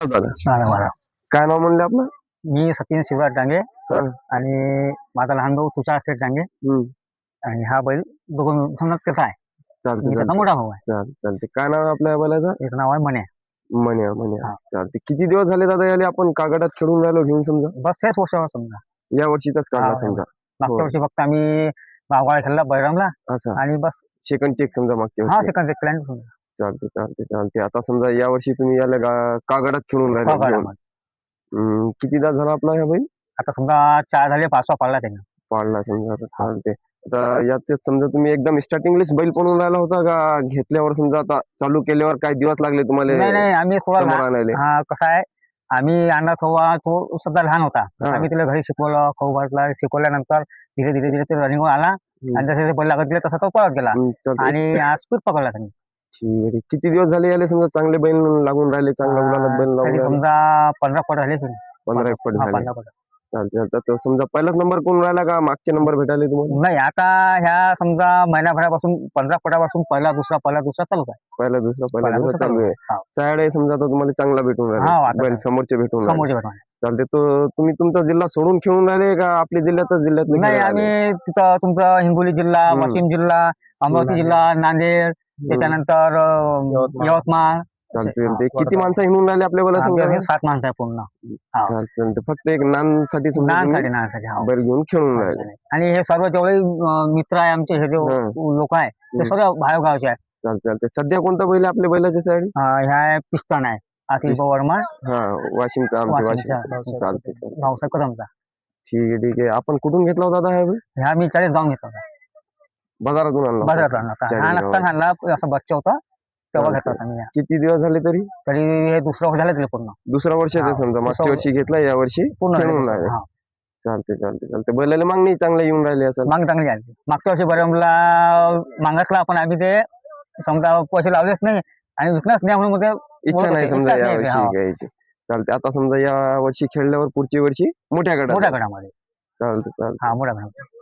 दादा सांगा मला. काय नाव म्हणले आपलं? मी सचिन शिवराज डांगे हा. आणि माझा लहान भाऊ तुषार शेठ डांगे हम्म. आणि हा बैल दोघं समजा कसा आहे. चालते मी त्याचा चालते मोठा भाऊ आहे. चालते काय नाव आहे आपल्या बैलाचं? त्याचं नाव आहे मन्या. मन्या मन्या हा. चालते. किती दिवस झाले दादा याले आपण कागडात खेळून राहिलो घेऊन समजा? बस हेच वर्षावर समजा. या वर्षीचाच हा, काढला या समजा. मागच्या वर्षी फक्त आम्ही गावगाडा खेळला बैरामला असा आणि बस. सेकंड चेक समजा मागच्या हा, वर्षी. सेकंड प्लॅन चालते चालते चालते. आता समजा या वर्षी तुम्ही याला कागडात खेळून राहिले घेऊन. किती तास झाला आपला ह्या बैल? आता समजा 4 झाले, 5वा पाळला त्याने. पाळला समजा आता चालते. आता यात समजा तुम्ही एकदम स्टार्टिंगलेच बैल पळून राहिला होता का घेतल्यावर समजा आता चालू केल्यावर काही दिवस लागले तुम्हाला नाही आम्ही थोडा समोर आणायले? हा, कसं आहे, आम्ही आणला तेव्हा तो सध्या लहान होता. हा. आम्ही त्याला घरी शिकवलं, खाऊ घातला. शिकवल्यानंतर धीरे धीरे धीरे ते रनिंग आला आणि जसे बैल लागत गेले तसा तो पळत गेला चालते. आणि आज स्पीड पकडला त्यांनी. ठीक आहे. किती दिवस झाले याले समजा चांगले बैल लागून राहिले, चांगल्या उलाढालात बैल लागून तरी राहिले? समजा 15 पट झाले. 15 एक पट झाले. 15 पट. चालते. आता तो समजा पहिलाच नंबर कोण राहिला का मागचे नंबर भेटायले तुम्हाला? नाही, आता ह्या समजा महिनाभरापासून 15 पटापासून पहिला दुसरा चालू आहे. पहिला दुसरा चालू आहे. हा. सायड आहे समजा आता तुम्हाला चांगला भेटून हा, राहिले आता बैल समोरचे भेटून राहिले. समोरचे भेटून. चालते. तो तुम्ही तुमचा जिल्हा सोडून खेळून राहिले का आपल्या जिल्ह्यात नाही, आम्ही तिथं तुमचा हिंगोली जिल्हा, वाशिम जिल्हा, अमरावती जिल्हा, नांदेड, त्याच्यानंतर यवतमाळ. चालते. किती माणसं हिंडून राहिले आपल्या बैला समजा? 7 माणसं आहे पूर्ण. चालते. फक्त एक नानसाठी समजा तुम्ही नानसाठी बैल घेऊन खेळून राहिले. आणि हे सर्व जेवढे मित्र आहे आमचे, हे जे लोक आहे ते सर्व बाहेर गावचे आहेत. चालते. सध्या कोणता बैल आहे आपल्या बैलाच्या साईड? ह्या पिस्टन आहे, अखिल वर्मा, हा, वाशिमचा आमच्या वाशिम. चालते. भाऊसाहेब कदमचा. ठीक आहे. आपण कुठून घेतला होता दादा हा बैल? ह्या मी 40 गाव घेतला होता. बाजारातून आणला? बाजारात आणला असं बच्चा होता तेव्हा घेतला होता मी. किती दिवस झाले तरी? हे दुसरं वर्ष झालं पूर्ण. दुसरा वर्ष आहे समजा. मागच्या वर्षी घेतला, या वर्षी पूर्ण खेळून राहिले. चालते. बैलाला मागणी चांगला येऊन राहिली असं? मागणी चांगली आली. मागच्या वर्षी बरमला मागितला आपण, आम्ही ते समजा पैसे लावलेच नाही आणि विकण्याच नाही म्हणून इच्छा नाही समजा या वर्षी घ्यायची. चालते. आता समजा या वर्षी खेळल्यावर पुढच्या वर्षी मोठ्या गटामध्ये. चालते. चालते. हा, मोठ्या गटामध्ये.